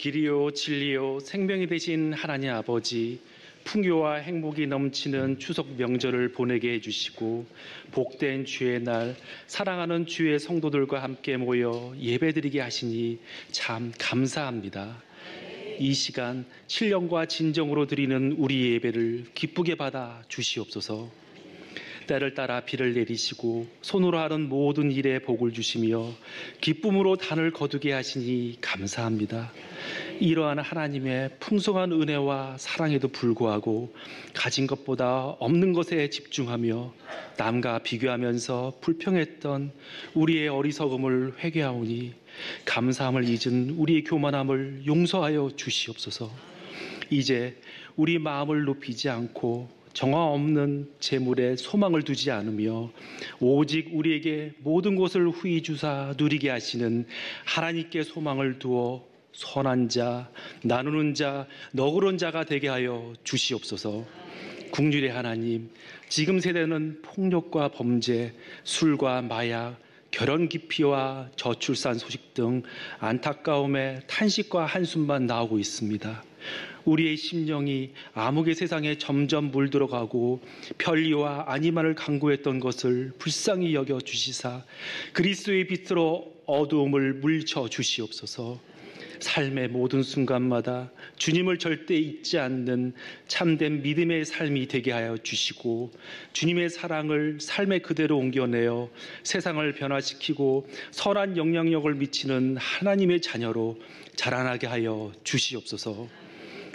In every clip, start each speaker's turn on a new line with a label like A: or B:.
A: 길이요 진리요 생명이 되신 하나님 아버지, 풍요와 행복이 넘치는 추석 명절을 보내게 해주시고 복된 주의 날 사랑하는 주의 성도들과 함께 모여 예배드리게 하시니 참 감사합니다. 이 시간 신령과 진정으로 드리는 우리 예배를 기쁘게 받아 주시옵소서. 때를 따라 비를 내리시고 손으로 하는 모든 일에 복을 주시며 기쁨으로 단을 거두게 하시니 감사합니다. 이러한 하나님의 풍성한 은혜와 사랑에도 불구하고 가진 것보다 없는 것에 집중하며 남과 비교하면서 불평했던 우리의 어리석음을 회개하오니 감사함을 잊은 우리의 교만함을 용서하여 주시옵소서. 이제 우리 마음을 높이지 않고 정화 없는 재물에 소망을 두지 않으며 오직 우리에게 모든 것을 후히 주사 누리게 하시는 하나님께 소망을 두어 선한 자, 나누는 자, 너그러운 자가 되게 하여 주시옵소서. 긍휼의 하나님, 지금 세대는 폭력과 범죄, 술과 마약, 결혼 기피와 저출산 소식 등 안타까움에 탄식과 한숨만 나오고 있습니다. 우리의 심령이 암흑의 세상에 점점 물들어가고 편리와 안위만을 강구했던 것을 불쌍히 여겨 주시사 그리스도의 빛으로 어두움을 물리쳐 주시옵소서. 삶의 모든 순간마다 주님을 절대 잊지 않는 참된 믿음의 삶이 되게 하여 주시고 주님의 사랑을 삶에 그대로 옮겨내어 세상을 변화시키고 선한 영향력을 미치는 하나님의 자녀로 자라나게 하여 주시옵소서.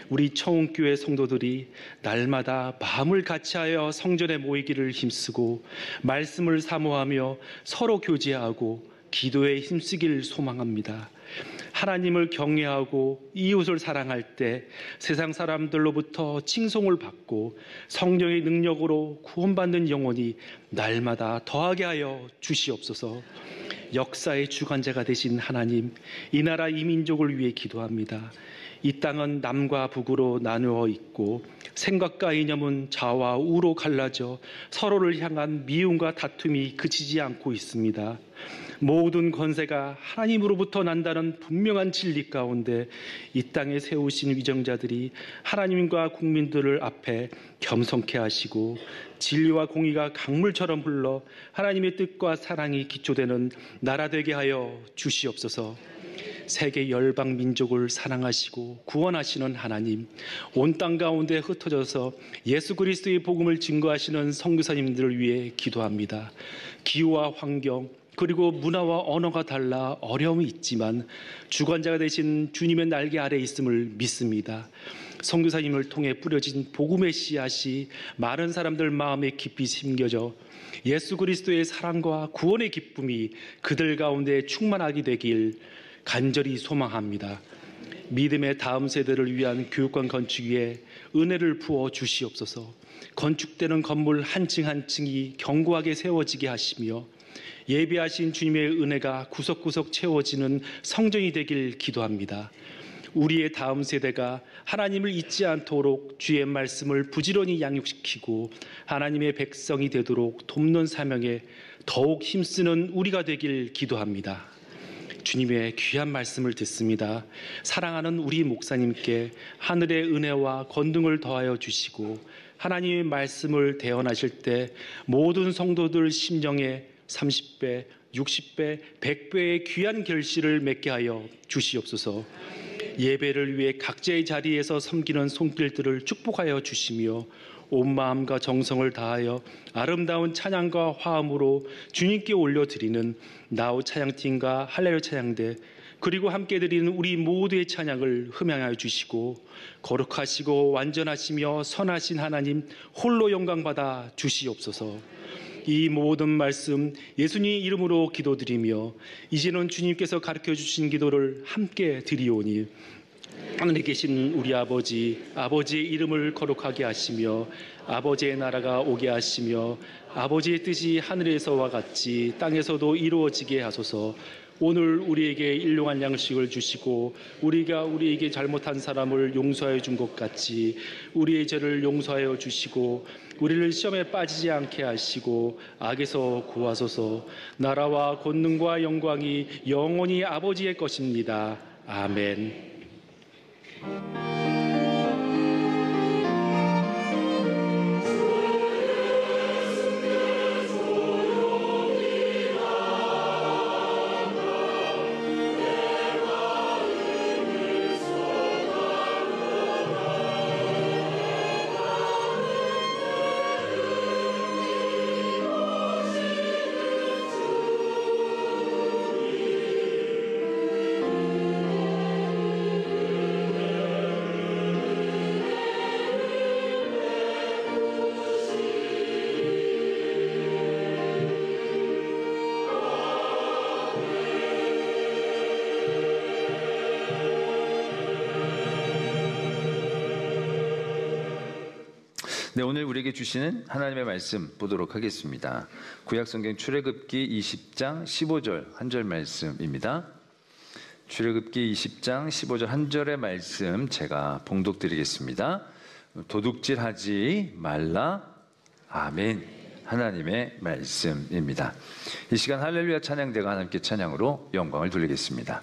A: 우리 청운교회 성도들이 날마다 마음을 같이하여 성전에 모이기를 힘쓰고 말씀을 사모하며 서로 교제하고 기도에 힘쓰길 소망합니다. 하나님을 경외하고 이웃을 사랑할 때 세상 사람들로부터 칭송을 받고 성령의 능력으로 구원받는 영혼이 날마다 더하게 하여 주시옵소서. 역사의 주관자가 되신 하나님, 이 나라 이 민족을 위해 기도합니다. 이 땅은 남과 북으로 나누어 있고 생각과 이념은 좌와 우로 갈라져 서로를 향한 미움과 다툼이 그치지 않고 있습니다. 모든 권세가 하나님으로부터 난다는 분명한 진리 가운데 이 땅에 세우신 위정자들이 하나님과 국민들을 앞에 겸손케 하시고 진리와 공의가 강물처럼 흘러 하나님의 뜻과 사랑이 기초되는 나라 되게 하여 주시옵소서. 세계 열방 민족을 사랑하시고 구원하시는 하나님, 온 땅 가운데 흩어져서 예수 그리스도의 복음을 증거하시는 선교사님들을 위해 기도합니다. 기후와 환경 그리고 문화와 언어가 달라 어려움이 있지만 주관자가 되신 주님의 날개 아래 있음을 믿습니다. 선교사님을 통해 뿌려진 복음의 씨앗이 많은 사람들 마음에 깊이 심겨져 예수 그리스도의 사랑과 구원의 기쁨이 그들 가운데 충만하게 되길 간절히 소망합니다. 믿음의 다음 세대를 위한 교육관 건축 위에 은혜를 부어 주시옵소서. 건축되는 건물 한 층 한 층이 견고하게 세워지게 하시며 예비하신 주님의 은혜가 구석구석 채워지는 성전이 되길 기도합니다. 우리의 다음 세대가 하나님을 잊지 않도록 주의 말씀을 부지런히 양육시키고 하나님의 백성이 되도록 돕는 사명에 더욱 힘쓰는 우리가 되길 기도합니다. 주님의 귀한 말씀을 듣습니다. 사랑하는 우리 목사님께 하늘의 은혜와 권능을 더하여 주시고 하나님의 말씀을 대언하실 때 모든 성도들 심령에 30배, 60배, 100배의 귀한 결실을 맺게 하여 주시옵소서. 예배를 위해 각자의 자리에서 섬기는 손길들을 축복하여 주시며 온 마음과 정성을 다하여 아름다운 찬양과 화음으로 주님께 올려드리는 나우 찬양팀과 할렐루야 찬양대 그리고 함께 드리는 우리 모두의 찬양을 흠양하여 주시고 거룩하시고 완전하시며 선하신 하나님 홀로 영광받아 주시옵소서. 이 모든 말씀 예수님 이름으로 기도드리며 이제는 주님께서 가르쳐 주신 기도를 함께 드리오니 하늘에 계신 우리 아버지, 아버지의 이름을 거룩하게 하시며 아버지의 나라가 오게 하시며 아버지의 뜻이 하늘에서와 같이 땅에서도 이루어지게 하소서. 오늘 우리에게 일용할 양식을 주시고 우리가 우리에게 잘못한 사람을 용서하여 준 것 같이 우리의 죄를 용서하여 주시고 우리를 시험에 빠지지 않게 하시고 악에서 구하소서. 나라와 권능과 영광이 영원히 아버지의 것입니다. 아멘.
B: 네, 오늘 우리에게 주시는 하나님의 말씀 보도록 하겠습니다. 구약성경 출애굽기 20장 15절 한 절 말씀입니다. 출애굽기 20장 15절 한 절의 말씀 제가 봉독드리겠습니다. 도둑질하지 말라. 아멘. 하나님의 말씀입니다. 이 시간 할렐루야 찬양대가 하나님께 찬양으로 영광을 돌리겠습니다.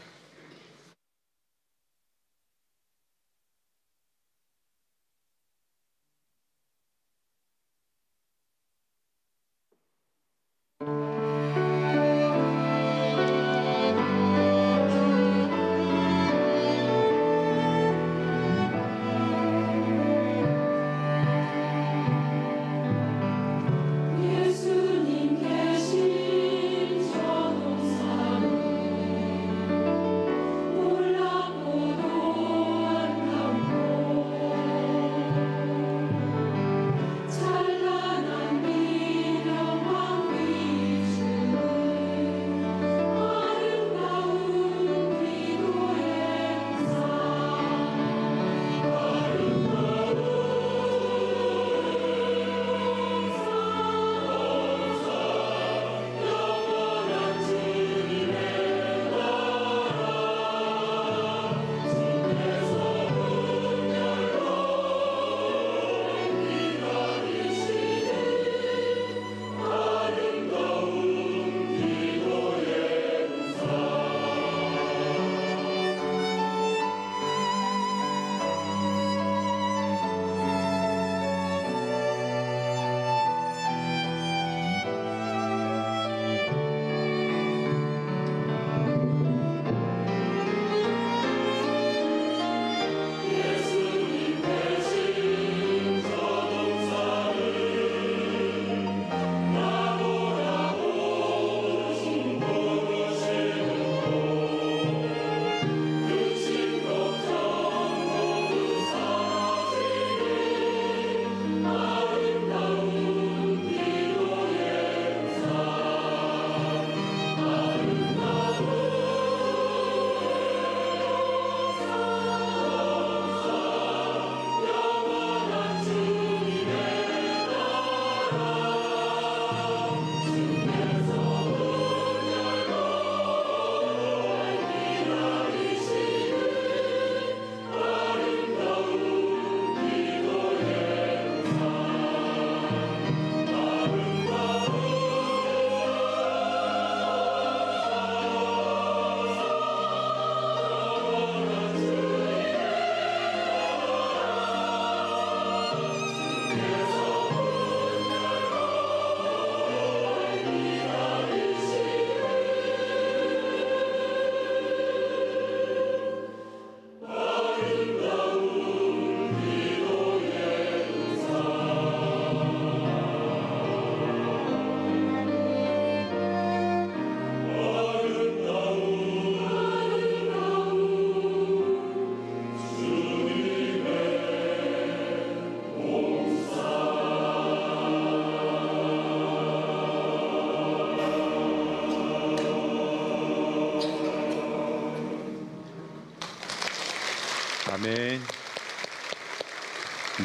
B: 아멘.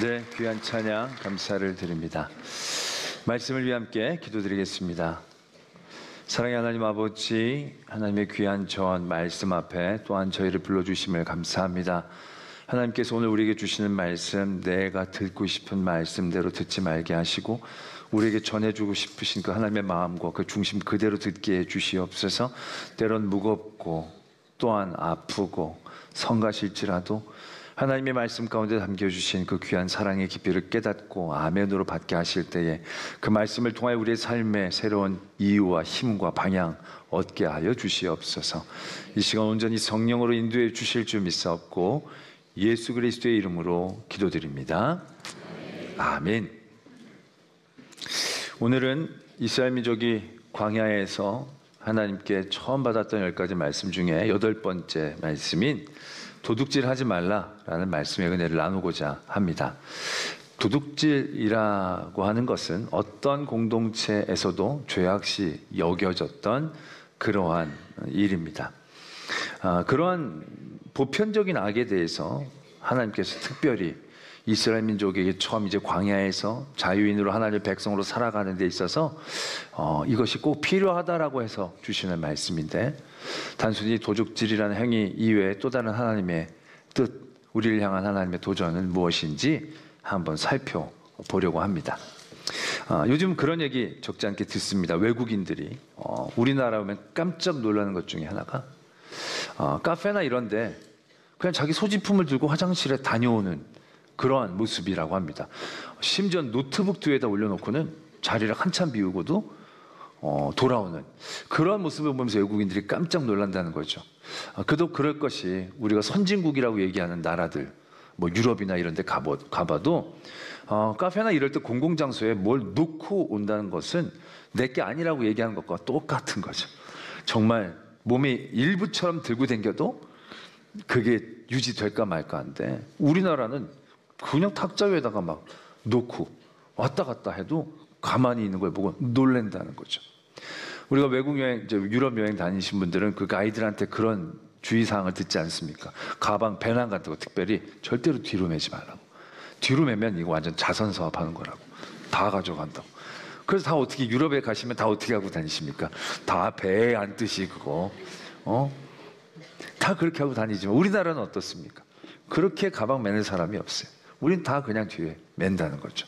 B: 네, 귀한 찬양 감사를 드립니다. 말씀을 위해 함께 기도드리겠습니다. 사랑의 하나님 아버지, 하나님의 귀한 전 말씀 앞에 또한 저희를 불러주심을 감사합니다. 하나님께서 오늘 우리에게 주시는 말씀, 내가 듣고 싶은 말씀대로 듣지 말게 하시고 우리에게 전해주고 싶으신 그 하나님의 마음과 그 중심 그대로 듣게 해주시옵소서. 때론 무겁고 또한 아프고 성가실지라도 하나님의 말씀 가운데 담겨주신 그 귀한 사랑의 깊이를 깨닫고 아멘으로 받게 하실 때에 그 말씀을 통하여 우리의 삶의 새로운 이유와 힘과 방향 얻게 하여 주시옵소서. 이 시간 온전히 성령으로 인도해 주실 줄 믿사옵고 예수 그리스도의 이름으로 기도드립니다. 아멘. 오늘은 이스라엘 민족이 광야에서 하나님께 처음 받았던 10가지 말씀 중에 8번째 말씀인 도둑질하지 말라라는 말씀의 은혜를 나누고자 합니다. 도둑질이라고 하는 것은 어떤 공동체에서도 죄악시 여겨졌던 그러한 일입니다. 그러한 보편적인 악에 대해서 하나님께서 특별히 이스라엘 민족에게 처음 이제 광야에서 자유인으로 하나님의 백성으로 살아가는 데 있어서 이것이 꼭 필요하다라고 해서 주시는 말씀인데, 단순히 도둑질이라는 행위 이외에 또 다른 하나님의 뜻, 우리를 향한 하나님의 도전은 무엇인지 한번 살펴보려고 합니다. 요즘 그런 얘기 적지 않게 듣습니다. 외국인들이 우리나라 오면 깜짝 놀라는 것 중에 하나가 카페나 이런데 그냥 자기 소지품을 들고 화장실에 다녀오는 그러한 모습이라고 합니다. 심지어 노트북 뒤에다 올려놓고는 자리를 한참 비우고도 돌아오는 그러한 모습을 보면서 외국인들이 깜짝 놀란다는 거죠. 그도 그럴 것이 우리가 선진국이라고 얘기하는 나라들, 뭐 유럽이나 이런 데 가봐도 카페나 이럴 때 공공장소에 뭘 놓고 온다는 것은 내게 아니라고 얘기하는 것과 똑같은 거죠. 정말 몸의 일부처럼 들고 다녀도 그게 유지될까 말까 한데, 우리나라는 그냥 탁자 위에다가 막 놓고 왔다 갔다 해도 가만히 있는 걸 보고 놀란다는 거죠. 우리가 외국 여행, 이제 유럽 여행 다니신 분들은 그 가이드한테 그런 주의사항을 듣지 않습니까? 가방, 배낭 같은 거 특별히 절대로 뒤로 매지 말라고. 뒤로 매면 이거 완전 자선 사업하는 거라고. 다 가져간다고. 그래서 다 어떻게 유럽에 가시면 다 어떻게 하고 다니십니까? 다 배에 앉듯이 그거 다 그렇게 하고 다니지만 우리나라는 어떻습니까? 그렇게 가방 매는 사람이 없어요. 우린 다 그냥 뒤에 맨다는 거죠.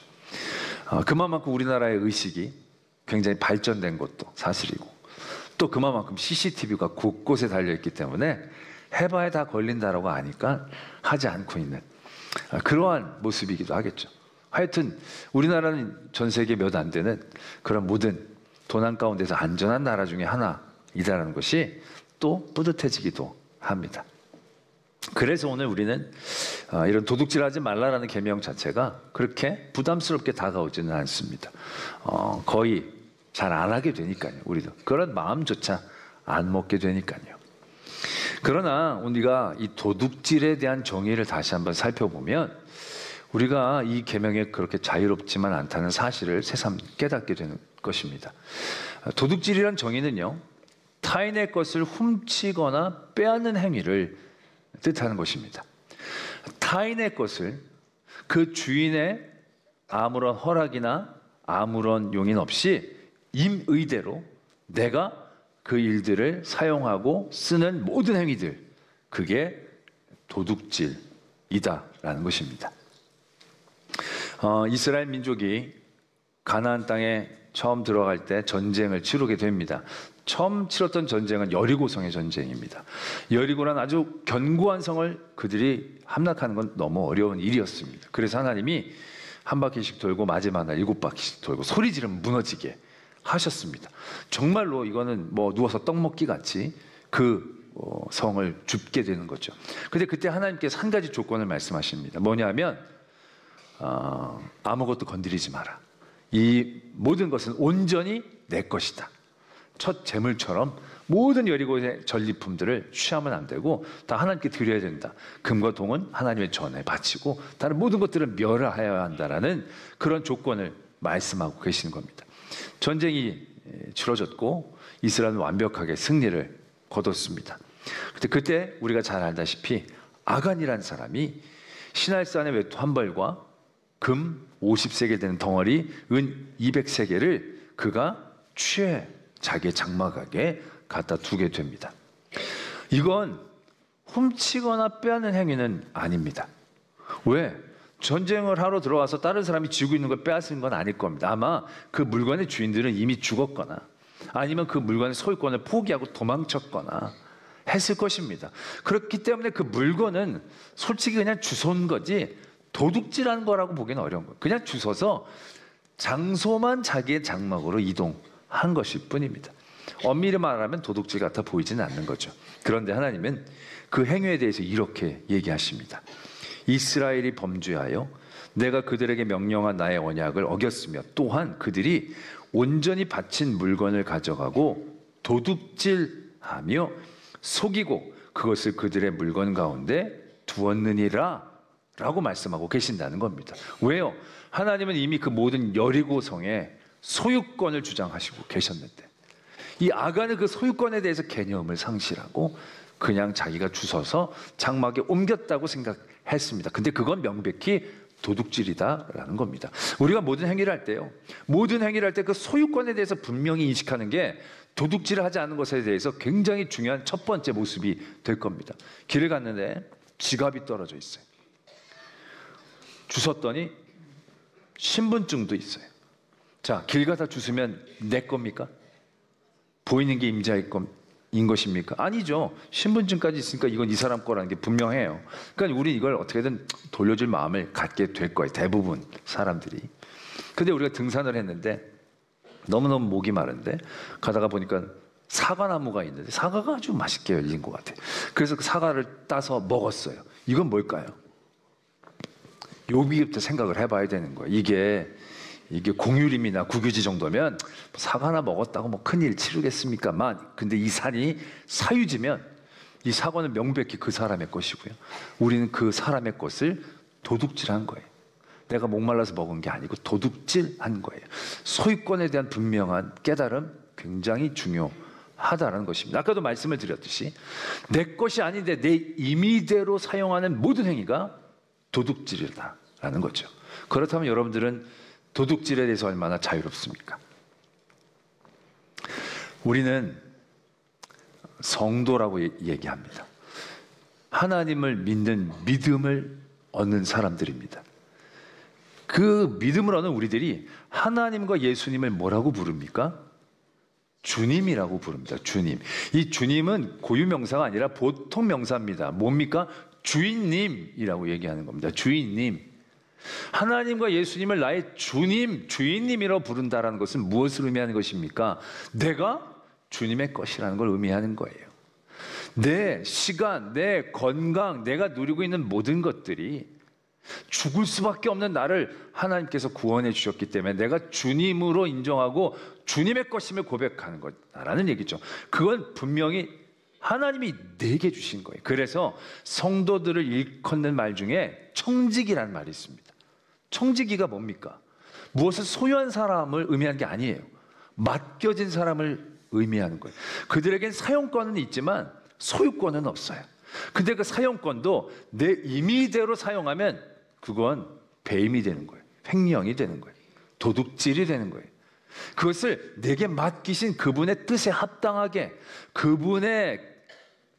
B: 그만큼 우리나라의 의식이 굉장히 발전된 것도 사실이고, 또 그만큼 CCTV가 곳곳에 달려있기 때문에 해봐야 다 걸린다라고 아니까 하지 않고 있는 그러한 모습이기도 하겠죠. 하여튼 우리나라는 전 세계 몇 안 되는 그런 모든 도난 가운데서 안전한 나라 중에 하나이다라는 것이 또 뿌듯해지기도 합니다. 그래서 오늘 우리는 이런 도둑질하지 말라라는 계명 자체가 그렇게 부담스럽게 다가오지는 않습니다. 거의 잘 안 하게 되니까요. 우리도 그런 마음조차 안 먹게 되니까요. 그러나 우리가 이 도둑질에 대한 정의를 다시 한번 살펴보면 우리가 이 계명에 그렇게 자유롭지만 않다는 사실을 새삼 깨닫게 되는 것입니다. 도둑질이란 정의는요, 타인의 것을 훔치거나 빼앗는 행위를 뜻하는 것입니다. 타인의 것을 그 주인의 아무런 허락이나 아무런 용인 없이 임의대로 내가 그 일들을 사용하고 쓰는 모든 행위들, 그게 도둑질이다라는 것입니다. 이스라엘 민족이 가나안 땅에 처음 들어갈 때 전쟁을 치르게 됩니다. 처음 치렀던 전쟁은 여리고성의 전쟁입니다. 여리고란 아주 견고한 성을 그들이 함락하는 건 너무 어려운 일이었습니다. 그래서 하나님이 한 바퀴씩 돌고 마지막 날 7바퀴씩 돌고 소리 지르면 무너지게 하셨습니다. 정말로 이거는 뭐 누워서 떡 먹기 같이 그 성을 줍게 되는 거죠. 근데 그때 하나님께서 한 가지 조건을 말씀하십니다. 뭐냐면 아무것도 건드리지 마라. 이 모든 것은 온전히 내 것이다. 첫 제물처럼 모든 여리고의 전리품들을 취하면 안 되고 다 하나님께 드려야 된다. 금과 동은 하나님의 전에 바치고 다른 모든 것들은 멸하여야 한다라는 그런 조건을 말씀하고 계시는 겁니다. 전쟁이 치러졌고 이스라엘은 완벽하게 승리를 거뒀습니다. 그때 우리가 잘 알다시피 아간이라는 사람이 시날산의 외투 한 벌과 금 50세겔 되는 덩어리, 은 200세겔을 그가 취해 자기의 장막에 갖다 두게 됩니다. 이건 훔치거나 빼앗는 행위는 아닙니다. 왜? 전쟁을 하러 들어가서 다른 사람이 쥐고 있는 걸 빼앗은 건 아닐 겁니다. 아마 그 물건의 주인들은 이미 죽었거나 아니면 그 물건의 소유권을 포기하고 도망쳤거나 했을 것입니다. 그렇기 때문에 그 물건은 솔직히 그냥 주워온 거지 도둑질한 거라고 보기는 어려운 거예요. 그냥 주워서 장소만 자기의 장막으로 이동한 것일 뿐입니다. 엄밀히 말하면 도둑질 같아 보이지는 않는 거죠. 그런데 하나님은 그 행위에 대해서 이렇게 얘기하십니다. 이스라엘이 범죄하여 내가 그들에게 명령한 나의 언약을 어겼으며 또한 그들이 온전히 바친 물건을 가져가고 도둑질하며 속이고 그것을 그들의 물건 가운데 두었느니라 라고 말씀하고 계신다는 겁니다. 왜요? 하나님은 이미 그 모든 여리고성의 소유권을 주장하시고 계셨는데 이 아간은 그 소유권에 대해서 개념을 상실하고 그냥 자기가 주워서 장막에 옮겼다고 생각했습니다. 근데 그건 명백히 도둑질이다라는 겁니다. 우리가 모든 행위를 할 때요, 모든 행위를 할 때 그 소유권에 대해서 분명히 인식하는 게 도둑질을 하지 않는 것에 대해서 굉장히 중요한 첫 번째 모습이 될 겁니다. 길을 갔는데 지갑이 떨어져 있어요. 주웠더니 신분증도 있어요. 자, 길 가다 주우면 내 겁니까? 보이는 게 임자의 인 것입니까? 아니죠. 신분증까지 있으니까 이건 이 사람 거라는 게 분명해요. 그러니까 우리 이걸 어떻게든 돌려줄 마음을 갖게 될 거예요. 대부분 사람들이. 근데 우리가 등산을 했는데 너무너무 목이 마른데 가다가 보니까 사과나무가 있는데 사과가 아주 맛있게 열린 것 같아요. 그래서 그 사과를 따서 먹었어요. 이건 뭘까요? 여기부터 생각을 해봐야 되는 거예요. 이게 공유림이나 국유지 정도면 사과 하나 먹었다고 뭐 큰일 치르겠습니까만, 근데 이 산이 사유지면 이 사과는 명백히 그 사람의 것이고요. 우리는 그 사람의 것을 도둑질한 거예요. 내가 목말라서 먹은 게 아니고 도둑질한 거예요. 소유권에 대한 분명한 깨달음 굉장히 중요하다는 것입니다. 아까도 말씀을 드렸듯이 내 것이 아닌데 내 임의대로 사용하는 모든 행위가 도둑질이다라는 거죠. 그렇다면 여러분들은 도둑질에 대해서 얼마나 자유롭습니까? 우리는 성도라고 얘기합니다. 하나님을 믿는 믿음을 얻는 사람들입니다. 그 믿음을 얻는 우리들이 하나님과 예수님을 뭐라고 부릅니까? 주님이라고 부릅니다. 주님. 이 주님은 고유명사가 아니라 보통 명사입니다. 뭡니까? 주인님이라고 얘기하는 겁니다. 주인님. 하나님과 예수님을 나의 주님, 주인님이라고 부른다는 것은 무엇을 의미하는 것입니까? 내가 주님의 것이라는 걸 의미하는 거예요. 내 시간, 내 건강, 내가 누리고 있는 모든 것들이 죽을 수밖에 없는 나를 하나님께서 구원해 주셨기 때문에 내가 주님으로 인정하고 주님의 것임을 고백하는 거라는 얘기죠. 그건 분명히 하나님이 내게 주신 거예요. 그래서 성도들을 일컫는 말 중에 청지기라는 말이 있습니다. 청지기가 뭡니까? 무엇을 소유한 사람을 의미하는 게 아니에요. 맡겨진 사람을 의미하는 거예요. 그들에겐 사용권은 있지만 소유권은 없어요. 근데 그 사용권도 내 임의대로 사용하면 그건 배임이 되는 거예요. 횡령이 되는 거예요. 도둑질이 되는 거예요. 그것을 내게 맡기신 그분의 뜻에 합당하게 그분의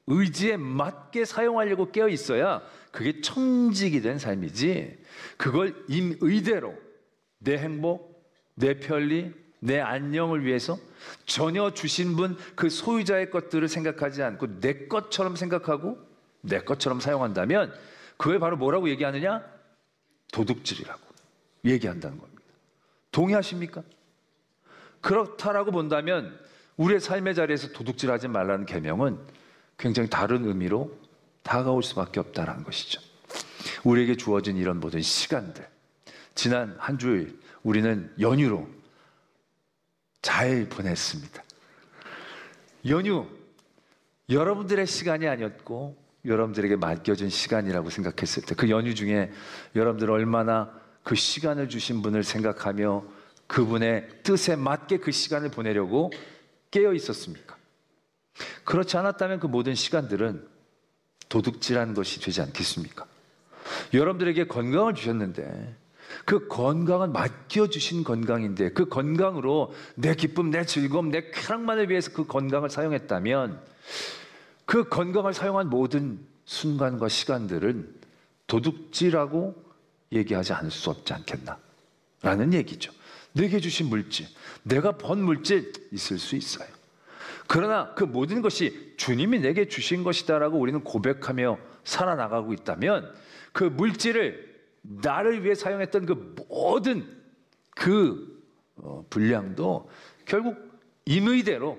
B: 의지에 맞게 사용하려고 깨어 있어야 그게 청직이 된 삶이지, 그걸 임의대로 내 행복, 내 편리, 내 안녕을 위해서 전혀 주신 분 그 소유자의 것들을 생각하지 않고 내 것처럼 생각하고 내 것처럼 사용한다면 그걸 바로 뭐라고 얘기하느냐? 도둑질이라고 얘기한다는 겁니다. 동의하십니까? 그렇다라고 본다면 우리의 삶의 자리에서 도둑질하지 말라는 계명은 굉장히 다른 의미로 다가올 수밖에 없다는 것이죠. 우리에게 주어진 이런 모든 시간들, 지난 한 주일 우리는 연휴로 잘 보냈습니다. 연휴, 여러분들의 시간이 아니었고 여러분들에게 맡겨진 시간이라고 생각했을 때 그 연휴 중에 여러분들 얼마나 그 시간을 주신 분을 생각하며 그분의 뜻에 맞게 그 시간을 보내려고 깨어 있었습니까? 그렇지 않았다면 그 모든 시간들은 도둑질한 것이 되지 않겠습니까? 여러분들에게 건강을 주셨는데 그 건강은 맡겨주신 건강인데 그 건강으로 내 기쁨, 내 즐거움, 내 쾌락만을 위해서 그 건강을 사용했다면 그 건강을 사용한 모든 순간과 시간들은 도둑질하고 얘기하지 않을 수 없지 않겠나 라는 얘기죠. 내게 주신 물질, 내가 번 물질 있을 수 있어요. 그러나 그 모든 것이 주님이 내게 주신 것이다라고 우리는 고백하며 살아나가고 있다면 그 물질을 나를 위해 사용했던 그 모든 그 분량도 결국 임의대로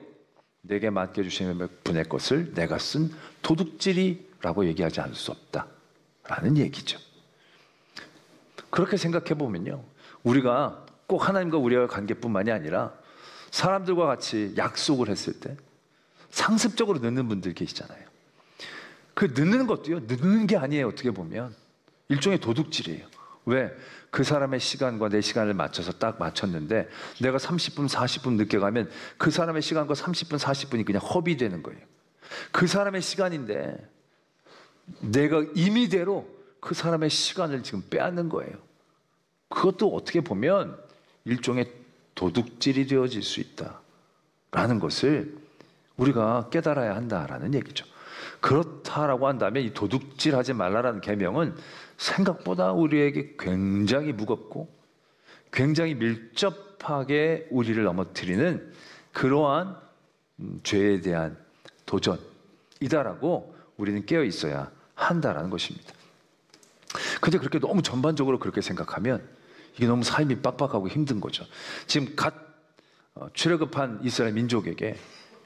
B: 내게 맡겨주신 분의 것을 내가 쓴 도둑질이라고 얘기하지 않을 수 없다라는 얘기죠. 그렇게 생각해 보면요, 우리가 꼭 하나님과 우리의 관계뿐만이 아니라 사람들과 같이 약속을 했을 때 상습적으로 늦는 분들 계시잖아요. 그 늦는 것도요, 늦는 게 아니에요. 어떻게 보면 일종의 도둑질이에요. 왜? 그 사람의 시간과 내 시간을 맞춰서 딱 맞췄는데 내가 30분, 40분 늦게 가면 그 사람의 시간과 30분, 40분이 그냥 허비되는 거예요. 그 사람의 시간인데 내가 임의대로 그 사람의 시간을 지금 빼앗는 거예요. 그것도 어떻게 보면 일종의 도둑질이 되어질 수 있다라는 것을 우리가 깨달아야 한다라는 얘기죠. 그렇다라고 한다면 이 도둑질하지 말라라는 계명은 생각보다 우리에게 굉장히 무겁고 굉장히 밀접하게 우리를 넘어뜨리는 그러한 죄에 대한 도전이다라고 우리는 깨어 있어야 한다라는 것입니다. 근데 그렇게 너무 전반적으로 그렇게 생각하면 이게 너무 삶이 빡빡하고 힘든 거죠. 지금 갓 출애굽한 이스라엘 민족에게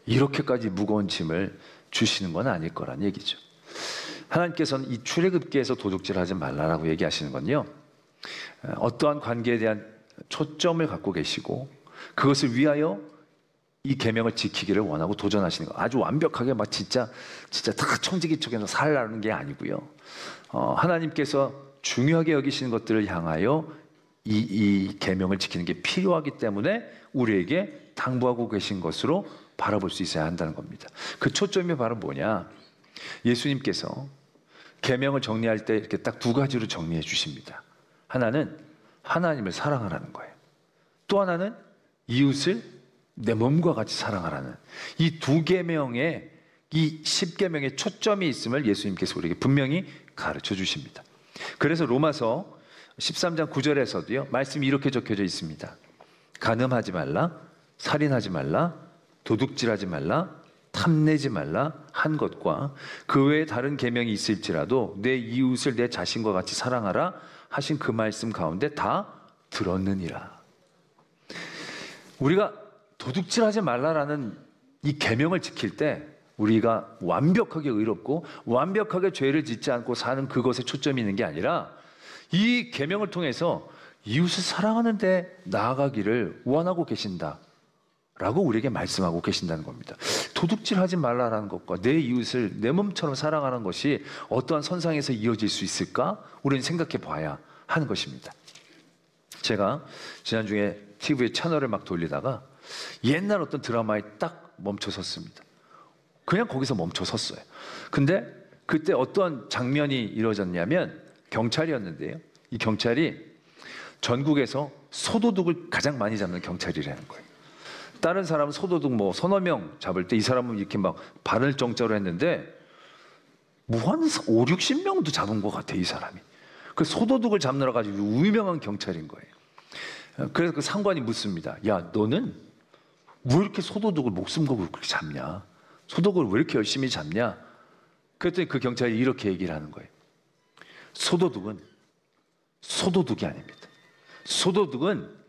B: 이렇게까지 무거운 짐을 주시는 건 아닐 거란 얘기죠. 하나님께서는 이 출애굽기에서 도둑질하지 말라라고 얘기하시는 건요, 어떠한 관계에 대한 초점을 갖고 계시고 그것을 위하여 이 계명을 지키기를 원하고 도전하시는 거, 아주 완벽하게 막 진짜 다 청지기척에서 살라는 게 아니고요, 하나님께서 중요하게 여기시는 것들을 향하여 이 계명을 지키는 게 필요하기 때문에 우리에게 당부하고 계신 것으로 바라볼 수 있어야 한다는 겁니다. 그 초점이 바로 뭐냐? 예수님께서 계명을 정리할 때 이렇게 딱 두 가지로 정리해 주십니다. 하나는 하나님을 사랑하라는 거예요. 또 하나는 이웃을 내 몸과 같이 사랑하라는, 이 두 계명에, 이 10계명의 초점이 있음을 예수님께서 우리에게 분명히 가르쳐 주십니다. 그래서 로마서 13장 9절에서도요, 말씀이 이렇게 적혀져 있습니다. 간음하지 말라, 살인하지 말라, 도둑질하지 말라, 탐내지 말라 한 것과 그 외에 다른 계명이 있을지라도 내 이웃을 내 자신과 같이 사랑하라 하신 그 말씀 가운데 다 들었느니라. 우리가 도둑질하지 말라라는 이 계명을 지킬 때 우리가 완벽하게 의롭고 완벽하게 죄를 짓지 않고 사는 그것에 초점이 있는 게 아니라 이 계명을 통해서 이웃을 사랑하는 데 나아가기를 원하고 계신다 라고 우리에게 말씀하고 계신다는 겁니다. 도둑질하지 말라라는 것과 내 이웃을 내 몸처럼 사랑하는 것이 어떠한 선상에서 이어질 수 있을까? 우리는 생각해 봐야 하는 것입니다. 제가 지난주에 TV에 채널을 막 돌리다가 옛날 어떤 드라마에 딱 멈춰 섰습니다. 그냥 거기서 멈춰 섰어요. 근데 그때 어떤 장면이 이루어졌냐면 경찰이었는데요, 이 경찰이 전국에서 소도둑을 가장 많이 잡는 경찰이라는 거예요. 다른 사람은 소도둑 뭐 서너 명 잡을 때 이 사람은 이렇게 막 바늘 정자로 했는데 뭐 한 5, 60명도 잡은 것 같아, 이 사람이. 그 소도둑을 잡느라 가지고 유명한 경찰인 거예요. 그래서 그 상관이 묻습니다. 야, 너는 왜 이렇게 소도둑을 목숨 걸고 그렇게 잡냐? 소도둑을 왜 이렇게 열심히 잡냐? 그랬더니 그 경찰이 이렇게 얘기를 하는 거예요. 소도둑은 소도둑이 아닙니다. 소도둑은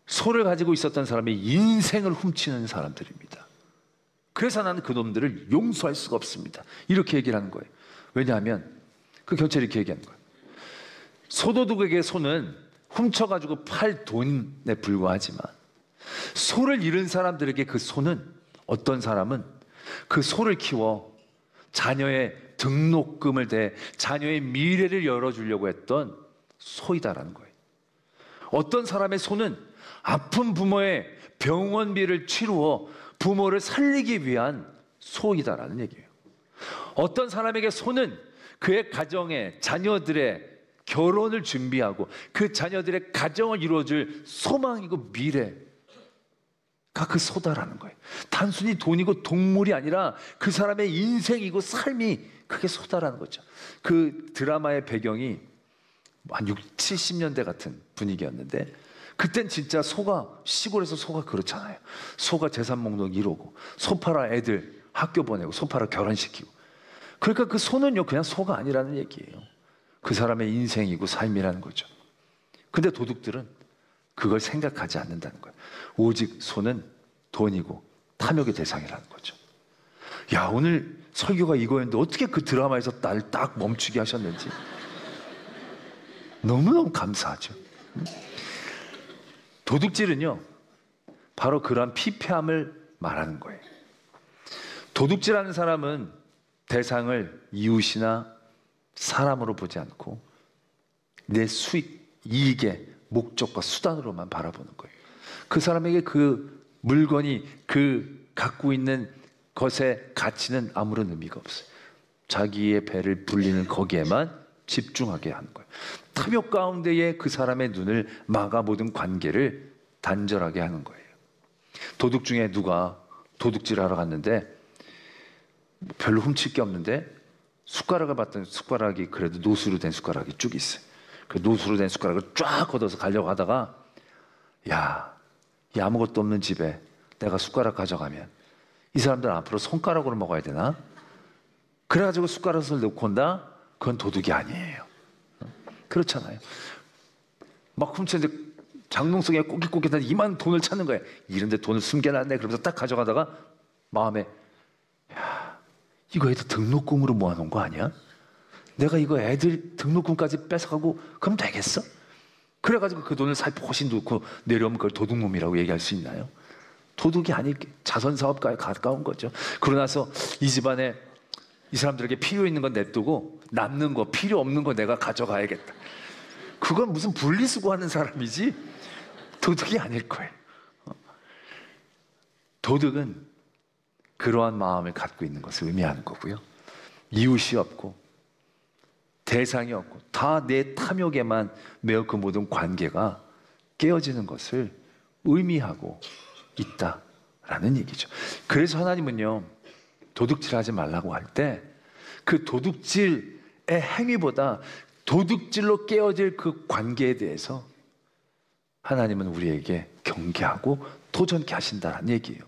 B: 소를 가지고 있었던 사람의 인생을 훔치는 사람들입니다. 그래서 나는 그놈들을 용서할 수가 없습니다. 이렇게 얘기를 하는 거예요. 왜냐하면 그 경찰이 이렇게 얘기하는 거예요. 소도둑에게 소는 훔쳐가지고 팔 돈에 불과하지만 소를 잃은 사람들에게 그 소는, 어떤 사람은 그 소를 키워 자녀의 등록금을 대 자녀의 미래를 열어주려고 했던 소이다라는 거예요. 어떤 사람의 소는 아픈 부모의 병원비를 치루어 부모를 살리기 위한 소이다라는 얘기예요. 어떤 사람에게 소는 그의 가정의 자녀들의 결혼을 준비하고 그 자녀들의 가정을 이루어줄 소망이고 미래가 그 소다라는 거예요. 단순히 돈이고 동물이 아니라 그 사람의 인생이고 삶이 그게 소다라는 거죠. 그 드라마의 배경이 한 60, 70년대 같은 분위기였는데 그땐 진짜 시골에서 소가 그렇잖아요. 소가 재산 목록 이루고, 소 팔아 애들 학교 보내고, 소 팔아 결혼시키고. 그러니까 그 소는요, 그냥 소가 아니라는 얘기예요. 그 사람의 인생이고 삶이라는 거죠. 근데 도둑들은 그걸 생각하지 않는다는 거예요. 오직 소는 돈이고 탐욕의 대상이라는 거죠. 야, 오늘 설교가 이거였는데 어떻게 그 드라마에서 날 딱 멈추게 하셨는지 너무너무 감사하죠. 도둑질은요, 바로 그러한 피폐함을 말하는 거예요. 도둑질하는 사람은 대상을 이웃이나 사람으로 보지 않고 내 수익, 이익의 목적과 수단으로만 바라보는 거예요. 그 사람에게 그 물건이 그 갖고 있는 것의 가치는 아무런 의미가 없어요. 자기의 배를 불리는 거기에만 집중하게 하는 거예요. 탐욕 가운데에 그 사람의 눈을 막아 모든 관계를 단절하게 하는 거예요. 도둑 중에 누가 도둑질하러 갔는데 별로 훔칠 게 없는데 숟가락을 봤더니 숟가락이 그래도 노수로 된 숟가락이 쭉 있어요. 그 노수로 된 숟가락을 쫙 걷어서 가려고 하다가, 야, 이 아무것도 없는 집에 내가 숟가락 가져가면 이 사람들 앞으로 손가락으로 먹어야 되나? 그래가지고 숟가락을 놓고 온다? 그건 도둑이 아니에요. 그렇잖아요. 막 훔쳤는데 장롱속에 꼬깃꼬깃한 이만 돈을 찾는 거예요. 이런데 돈을 숨겨놨네. 그러면서 딱 가져가다가 마음에, 야, 이거 애들 등록금으로 모아놓은 거 아니야? 내가 이거 애들 등록금까지 뺏어가고 그럼 되겠어? 그래가지고 그 돈을 살포시 놓고 내려오면 그걸 도둑놈이라고 얘기할 수 있나요? 도둑이 아니 자선사업가에 가까운 거죠. 그러고 나서 이 집안에 이 사람들에게 필요 있는 건 냅두고 남는 거, 필요 없는 거 내가 가져가야겠다. 그건 무슨 분리수거하는 사람이지 도둑이 아닐 거예요. 도둑은 그러한 마음을 갖고 있는 것을 의미하는 거고요. 이웃이 없고 대상이 없고 다 내 탐욕에만 매어 그 모든 관계가 깨어지는 것을 의미하고 있다라는 얘기죠. 그래서 하나님은요, 도둑질하지 말라고 할 때 그 도둑질의 행위보다 도둑질로 깨어질 그 관계에 대해서 하나님은 우리에게 경계하고 도전케 하신다는 얘기예요.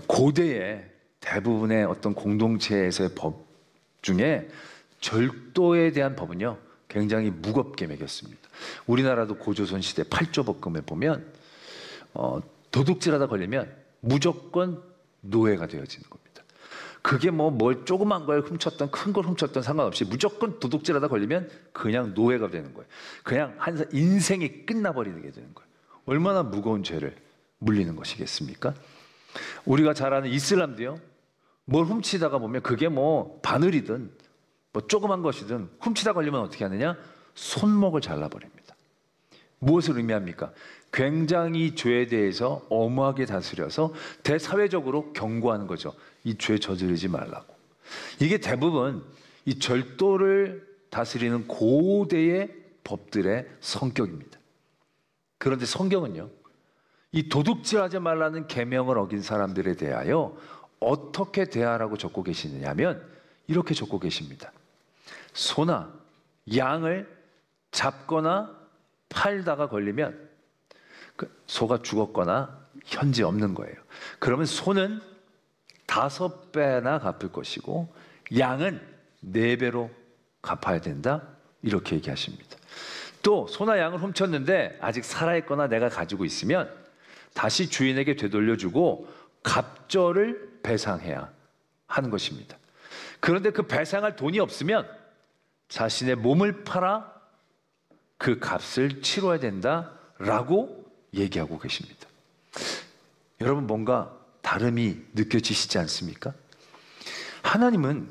B: 고대의 대부분의 어떤 공동체에서의 법 중에 절도에 대한 법은요, 굉장히 무겁게 매겼습니다. 우리나라도 고조선 시대 8조 법금에 보면 도둑질하다 걸리면 무조건 노예가 되어지는 겁니다. 그게 뭘 조그만 걸 훔쳤던 큰 걸 훔쳤던 상관없이 무조건 도둑질하다 걸리면 그냥 노예가 되는 거예요. 그냥 인생이 끝나버리게 되는 거예요. 얼마나 무거운 죄를 물리는 것이겠습니까? 우리가 잘 아는 이슬람도요, 뭘 훔치다가 보면 그게 바늘이든 조그만 것이든 훔치다 걸리면 어떻게 하느냐? 손목을 잘라버립니다. 무엇을 의미합니까? 굉장히 죄에 대해서 엄하게 다스려서 대사회적으로 경고하는 거죠. 이 죄 저지르지 말라고. 이게 대부분 이 절도를 다스리는 고대의 법들의 성격입니다. 그런데 성경은요, 이 도둑질하지 말라는 계명을 어긴 사람들에 대하여 어떻게 대하라고 적고 계시느냐면 이렇게 적고 계십니다. 소나 양을 잡거나 팔다가 걸리면 소가 죽었거나 현재 없는 거예요. 그러면 소는 5배나 갚을 것이고 양은 4배로 갚아야 된다, 이렇게 얘기하십니다. 또 소나 양을 훔쳤는데 아직 살아있거나 내가 가지고 있으면 다시 주인에게 되돌려주고 갑절을 배상해야 하는 것입니다. 그런데 그 배상할 돈이 없으면 자신의 몸을 팔아 그 값을 치러야 된다라고 얘기하고 계십니다. 여러분, 뭔가 다름이 느껴지시지 않습니까? 하나님은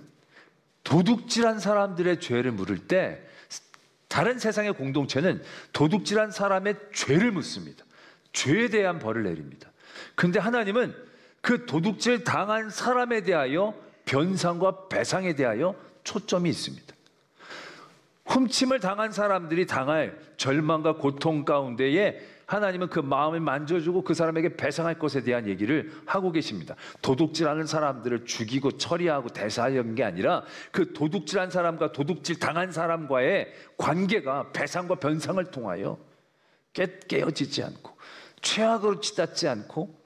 B: 도둑질한 사람들의 죄를 물을 때 다른 세상의 공동체는 도둑질한 사람의 죄를 묻습니다. 죄에 대한 벌을 내립니다. 근데 하나님은 그 도둑질 당한 사람에 대하여 변상과 배상에 대하여 초점이 있습니다. 훔침을 당한 사람들이 당할 절망과 고통 가운데에 하나님은 그 마음을 만져주고 그 사람에게 배상할 것에 대한 얘기를 하고 계십니다. 도둑질하는 사람들을 죽이고 처리하고 대사하는 게 아니라 그 도둑질한 사람과 도둑질 당한 사람과의 관계가 배상과 변상을 통하여 깨어지지 않고 최악으로 치닫지 않고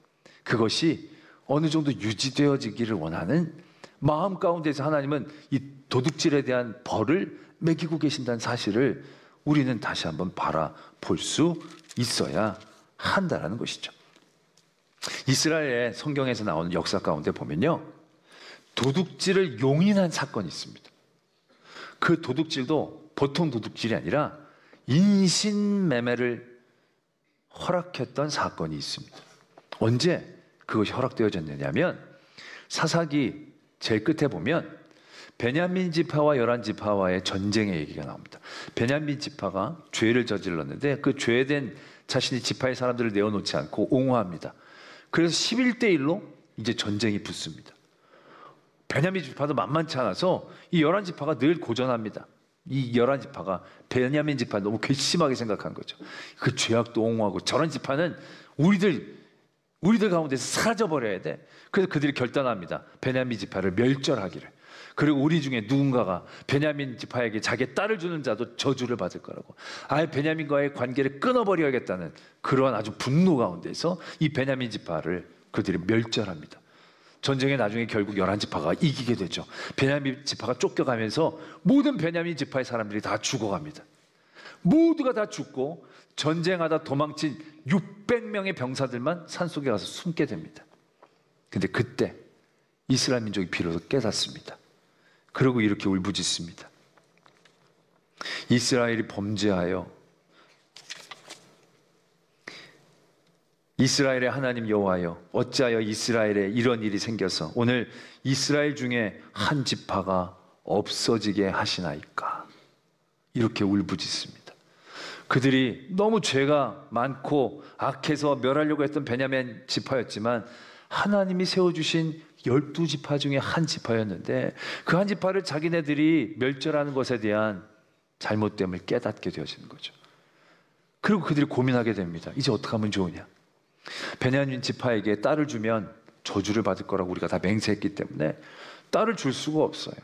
B: 그것이 어느 정도 유지되어지기를 원하는 마음 가운데서 하나님은 이 도둑질에 대한 벌을 매기고 계신다는 사실을 우리는 다시 한번 바라볼 수 있어야 한다는 것이죠. 이스라엘의 성경에서 나오는 역사 가운데 보면요, 도둑질을 용인한 사건이 있습니다. 그 도둑질도 보통 도둑질이 아니라 인신매매를 허락했던 사건이 있습니다. 언제 그것이 허락되어졌느냐면 사사기 제일 끝에 보면 베냐민 지파와 열한 지파와의 전쟁의 얘기가 나옵니다. 베냐민 지파가 죄를 저질렀는데 그 죄된 자신이 지파의 사람들을 내어놓지 않고 옹호합니다. 그래서 11대 1로 이제 전쟁이 붙습니다. 베냐민 지파도 만만치 않아서 이 열한 지파가 늘 고전합니다. 이 열한 지파가 베냐민 지파를 너무 괘씸하게 생각한 거죠. 그 죄악도 옹호하고 저런 지파는 우리들 가운데서 사라져버려야 돼. 그래서 그들이 결단합니다. 베냐민 지파를 멸절하기를. 그리고 우리 중에 누군가가 베냐민 지파에게 자기의 딸을 주는 자도 저주를 받을 거라고. 아예 베냐민과의 관계를 끊어버려야겠다는 그러한 아주 분노 가운데서 이 베냐민 지파를 그들이 멸절합니다. 전쟁에 나중에 결국 열한 지파가 이기게 되죠. 베냐민 지파가 쫓겨가면서 모든 베냐민 지파의 사람들이 다 죽어갑니다. 모두가 다 죽고 전쟁하다 도망친 600명의 병사들만 산속에 가서 숨게 됩니다. 근데 그때 이스라엘 민족이 비로소 깨닫습니다. 그리고 이렇게 울부짖습니다. 이스라엘이 범죄하여 이스라엘의 하나님 여호와여, 어찌하여 이스라엘에 이런 일이 생겨서 오늘 이스라엘 중에 한 지파가 없어지게 하시나이까. 이렇게 울부짖습니다. 그들이 너무 죄가 많고 악해서 멸하려고 했던 베냐민 지파였지만 하나님이 세워주신 12지파 중에 한 지파였는데 그 한 지파를 자기네들이 멸절하는 것에 대한 잘못됨을 깨닫게 되어지는 거죠. 그리고 그들이 고민하게 됩니다. 이제 어떻게 하면 좋으냐. 베냐민 지파에게 딸을 주면 저주를 받을 거라고 우리가 다 맹세했기 때문에 딸을 줄 수가 없어요.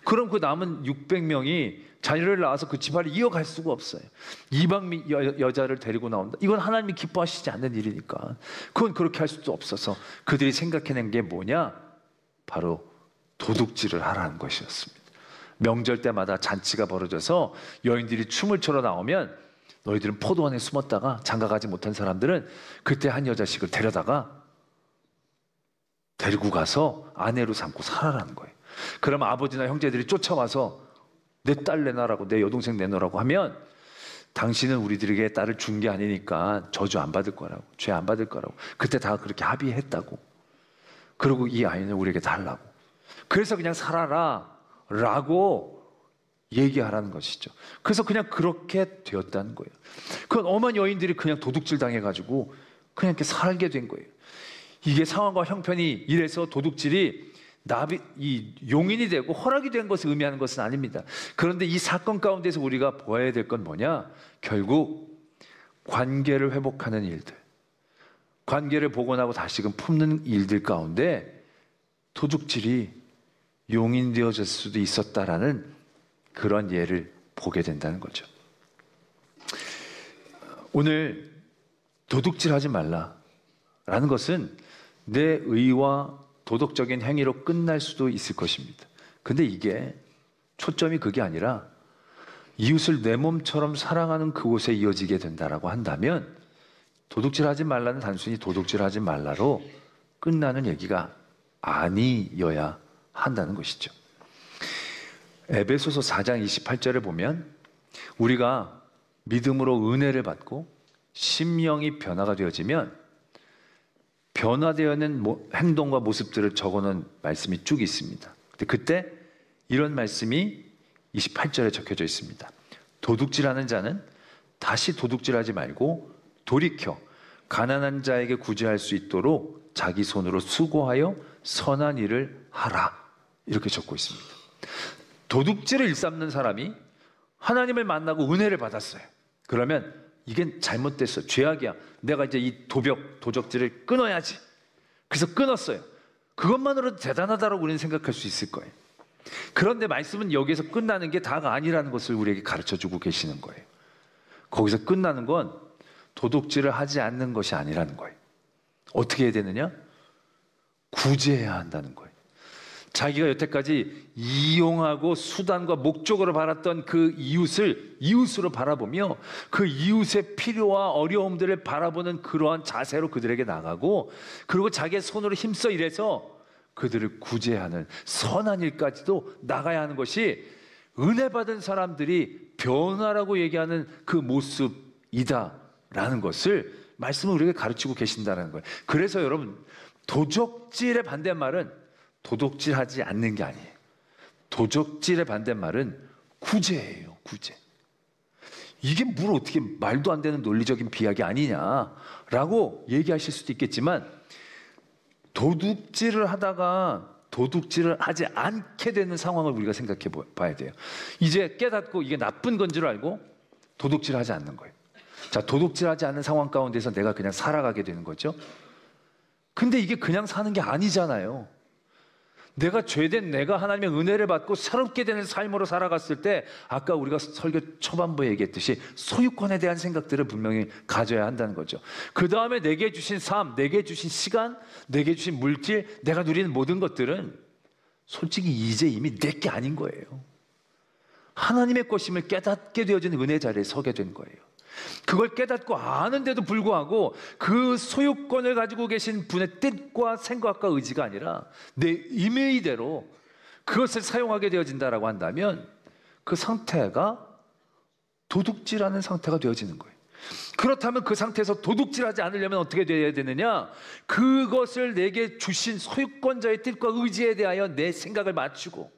B: 그럼 그 남은 600명이 자녀를 낳아서 그 지파를 이어갈 수가 없어요. 이방 여자를 데리고 나온다. 이건 하나님이 기뻐하시지 않는 일이니까 그건 그렇게 할 수도 없어서 그들이 생각해낸 게 뭐냐? 바로 도둑질을 하라는 것이었습니다. 명절 때마다 잔치가 벌어져서 여인들이 춤을 춰러 나오면 너희들은 포도 안에 숨었다가 장가가지 못한 사람들은 그때 한 여자씩을 데려다가 데리고 가서 아내로 삼고 살아라는 거예요. 그럼 아버지나 형제들이 쫓아와서 내 딸 내놔라고, 내 여동생 내놓으라고 하면 당신은 우리들에게 딸을 준 게 아니니까 저주 안 받을 거라고, 죄 안 받을 거라고. 그때 다 그렇게 합의했다고. 그리고 이 아이는 우리에게 달라고. 그래서 그냥 살아라 라고 얘기하라는 것이죠. 그래서 그냥 그렇게 되었다는 거예요. 그건 엄한 여인들이 그냥 도둑질 당해가지고 그냥 이렇게 살게 된 거예요. 이게 상황과 형편이 이래서 도둑질이 용인이 되고 허락이 된 것을 의미하는 것은 아닙니다. 그런데 이 사건 가운데서 우리가 보아야 될 건 뭐냐? 결국 관계를 회복하는 일들, 관계를 복원하고 다시금 품는 일들 가운데 도둑질이 용인되어질 수도 있었다라는 그런 예를 보게 된다는 거죠. 오늘 도둑질하지 말라라는 것은 내 의와 도덕적인 행위로 끝날 수도 있을 것입니다. 근데 이게 초점이 그게 아니라 이웃을 내 몸처럼 사랑하는 그곳에 이어지게 된다라고 한다면 도둑질하지 말라는 단순히 도둑질하지 말라로 끝나는 얘기가 아니어야 한다는 것이죠. 에베소서 4장 28절에 보면 우리가 믿음으로 은혜를 받고 심령이 변화가 되어지면 변화되어있는 행동과 모습들을 적어놓은 말씀이 쭉 있습니다. 그때 이런 말씀이 28절에 적혀져 있습니다. 도둑질하는 자는 다시 도둑질하지 말고 돌이켜 가난한 자에게 구제할 수 있도록 자기 손으로 수고하여 선한 일을 하라. 이렇게 적고 있습니다. 도둑질을 일삼는 사람이 하나님을 만나고 은혜를 받았어요. 그러면 이게 잘못됐어. 죄악이야. 내가 이제 이 도적질을 끊어야지. 그래서 끊었어요. 그것만으로도 대단하다고 우리는 생각할 수 있을 거예요. 그런데 말씀은 여기에서 끝나는 게 다가 아니라는 것을 우리에게 가르쳐주고 계시는 거예요. 거기서 끝나는 건 도둑질을 하지 않는 것이 아니라는 거예요. 어떻게 해야 되느냐? 구제해야 한다는 거예요. 자기가 여태까지 이용하고 수단과 목적으로 바랐던 그 이웃을 이웃으로 바라보며 그 이웃의 필요와 어려움들을 바라보는 그러한 자세로 그들에게 나가고, 그리고 자기의 손으로 힘써 일해서 그들을 구제하는 선한 일까지도 나가야 하는 것이 은혜 받은 사람들이 변화라고 얘기하는 그 모습이다라는 것을 말씀을 우리에게 가르치고 계신다는 거예요. 그래서 여러분, 도적질의 반대말은 도둑질하지 않는 게 아니에요. 도적질의 반대말은 구제예요. 구제. 이게 뭘 어떻게 말도 안 되는 논리적인 비약이 아니냐라고 얘기하실 수도 있겠지만, 도둑질을 하다가 도둑질을 하지 않게 되는 상황을 우리가 생각해 봐야 돼요. 이제 깨닫고 이게 나쁜 건 줄 알고 도둑질을 하지 않는 거예요. 자, 도둑질하지 않는 상황 가운데서 내가 그냥 살아가게 되는 거죠. 근데 이게 그냥 사는 게 아니잖아요. 내가 죄된 내가 하나님의 은혜를 받고 새롭게 되는 삶으로 살아갔을 때, 아까 우리가 설교 초반부에 얘기했듯이 소유권에 대한 생각들을 분명히 가져야 한다는 거죠. 그 다음에 내게 주신 삶, 내게 주신 시간, 내게 주신 물질, 내가 누리는 모든 것들은 솔직히 이제 이미 내게 아닌 거예요. 하나님의 것임을 깨닫게 되어진 은혜 자리에 서게 된 거예요. 그걸 깨닫고 아는데도 불구하고 그 소유권을 가지고 계신 분의 뜻과 생각과 의지가 아니라 내 임의대로 그것을 사용하게 되어진다라고 한다면, 그 상태가 도둑질하는 상태가 되어지는 거예요. 그렇다면 그 상태에서 도둑질하지 않으려면 어떻게 되어야 되느냐? 그것을 내게 주신 소유권자의 뜻과 의지에 대하여 내 생각을 맞추고,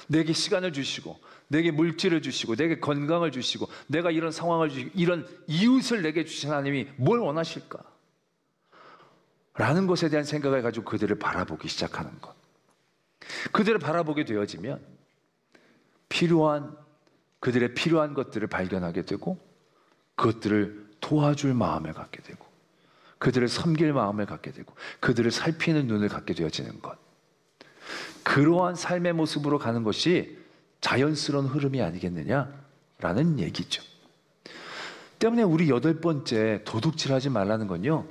B: 내게 시간을 주시고, 내게 물질을 주시고, 내게 건강을 주시고, 내가 이런 상황을 주시고, 이런 이웃을 내게 주신 하나님이 뭘 원하실까? 라는 것에 대한 생각을 가지고 그들을 바라보기 시작하는 것. 그들을 바라보게 되어지면 그들의 필요한 것들을 발견하게 되고, 그것들을 도와줄 마음을 갖게 되고, 그들을 섬길 마음을 갖게 되고, 그들을 살피는 눈을 갖게 되어지는 것. 그러한 삶의 모습으로 가는 것이 자연스러운 흐름이 아니겠느냐라는 얘기죠. 때문에 우리 8번째 도둑질하지 말라는 건요,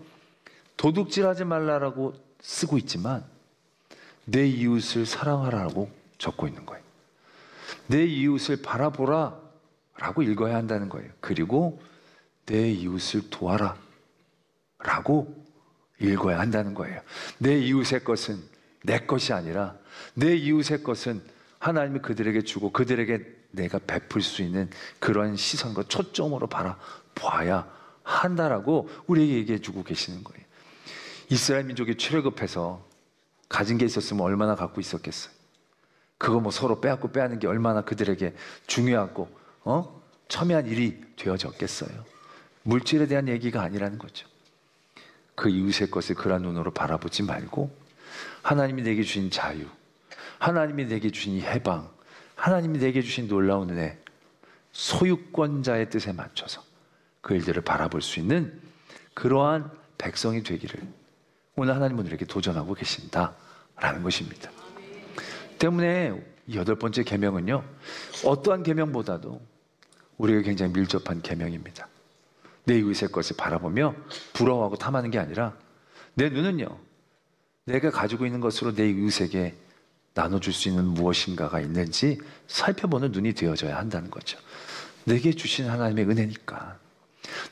B: 도둑질하지 말라라고 쓰고 있지만 내 이웃을 사랑하라고 적고 있는 거예요. 내 이웃을 바라보라 라고 읽어야 한다는 거예요. 그리고 내 이웃을 도와라 라고 읽어야 한다는 거예요. 내 이웃의 것은 내 것이 아니라 내 이웃의 것은 하나님이 그들에게 주고 그들에게 내가 베풀 수 있는 그런 시선과 초점으로 바라봐야 한다라고 우리에게 얘기해 주고 계시는 거예요. 이스라엘 민족이 출애굽해서 가진 게 있었으면 얼마나 갖고 있었겠어요. 그거 뭐 서로 빼앗고 빼앗는 게 얼마나 그들에게 중요하고 첨예한 일이 되어졌겠어요. 물질에 대한 얘기가 아니라는 거죠. 그 이웃의 것을 그런 눈으로 바라보지 말고 하나님이 내게 주신 자유, 하나님이 내게 주신 이 해방, 하나님이 내게 주신 놀라운 은혜, 소유권자의 뜻에 맞춰서 그 일들을 바라볼 수 있는 그러한 백성이 되기를 오늘 하나님은 우리에게 도전하고 계신다라는 것입니다. 때문에 이 8번째 계명은요, 어떠한 계명보다도 우리에게 굉장히 밀접한 계명입니다. 내 이웃의 것을 바라보며 부러워하고 탐하는 게 아니라 내 눈은요, 내가 가지고 있는 것으로 내 이웃에게 나눠줄 수 있는 무엇인가가 있는지 살펴보는 눈이 되어져야 한다는 거죠. 내게 주신 하나님의 은혜니까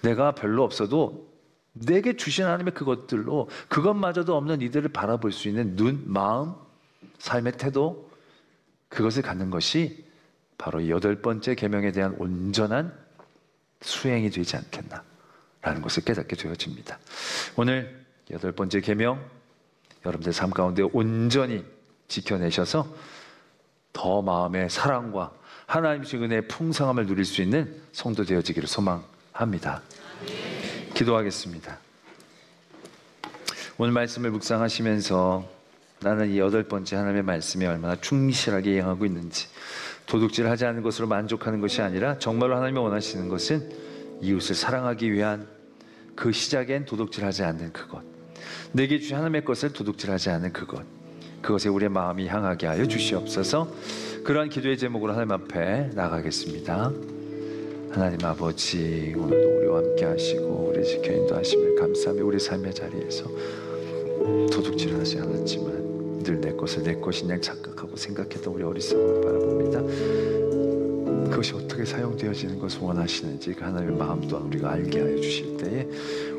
B: 내가 별로 없어도 내게 주신 하나님의 그것들로 그것마저도 없는 이들을 바라볼 수 있는 눈, 마음, 삶의 태도, 그것을 갖는 것이 바로 이 8번째 계명에 대한 온전한 수행이 되지 않겠나라는 것을 깨닫게 되어집니다. 오늘 8번째 계명 여러분들 삶 가운데 온전히 지켜내셔서 더 마음의 사랑과 하나님 주신 은혜의 풍성함을 누릴 수 있는 성도 되어지기를 소망합니다. 기도하겠습니다. 오늘 말씀을 묵상하시면서 나는 이 8번째 하나님의 말씀에 얼마나 충실하게 이행하고 있는지, 도둑질을 하지 않는 것으로 만족하는 것이 아니라 정말로 하나님이 원하시는 것은 이웃을 사랑하기 위한 그 시작엔 도둑질하지 않는 그것, 내게 주신 하나님의 것을 도둑질하지 않는 그것에 우리의 마음이 향하게 하여 주시옵소서. 그러한 기도의 제목으로 하나님 앞에 나가겠습니다. 하나님 아버지, 오늘도 우리와 함께 하시고 우리 지켜 인도하심을 감사하며 우리 삶의 자리에서 도둑질하지 않았지만 늘 내 것을 내 것인 양 착각하고 생각했던 우리 어리석음을 바라봅니다. 그것이 어떻게 사용되어지는 것을 원하시는지 그 하나님의 마음 또한 우리가 알게 하여 주실 때에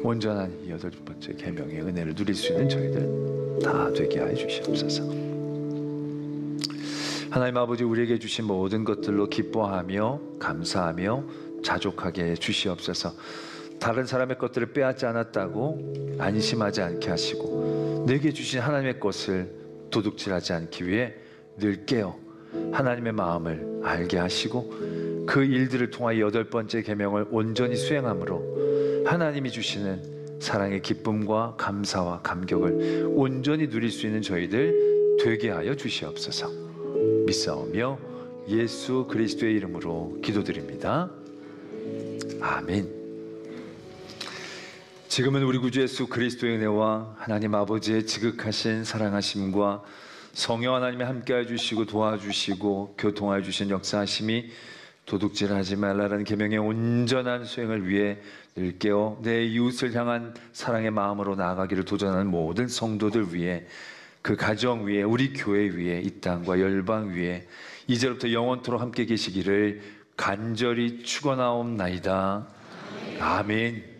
B: 온전한 이 8번째 계명의 은혜를 누릴 수 있는 저희들 다 되게 하여 주시옵소서. 하나님 아버지, 우리에게 주신 모든 것들로 기뻐하며 감사하며 자족하게 해 주시옵소서. 다른 사람의 것들을 빼앗지 않았다고 안심하지 않게 하시고 내게 주신 하나님의 것을 도둑질하지 않기 위해 늘 깨어 하나님의 마음을 알게 하시고 그 일들을 통하여 8번째 계명을 온전히 수행함으로 하나님이 주시는 사랑의 기쁨과 감사와 감격을 온전히 누릴 수 있는 저희들 되게 하여 주시옵소서. 믿사오며 예수 그리스도의 이름으로 기도드립니다. 아멘. 지금은 우리 구주 예수 그리스도의 은혜와 하나님 아버지의 지극하신 사랑하심과 성령 하나님의 함께해 주시고 도와주시고 교통하여 주신 역사하심이 도둑질하지 말라라는 계명의 온전한 수행을 위해 늘 깨어 내 이웃을 향한 사랑의 마음으로 나아가기를 도전하는 모든 성도들 위해, 그 가정 위에, 우리 교회 위에, 이 땅과 열방 위에 이제부터 영원토록 함께 계시기를 간절히 축원하옵나이다. 아멘.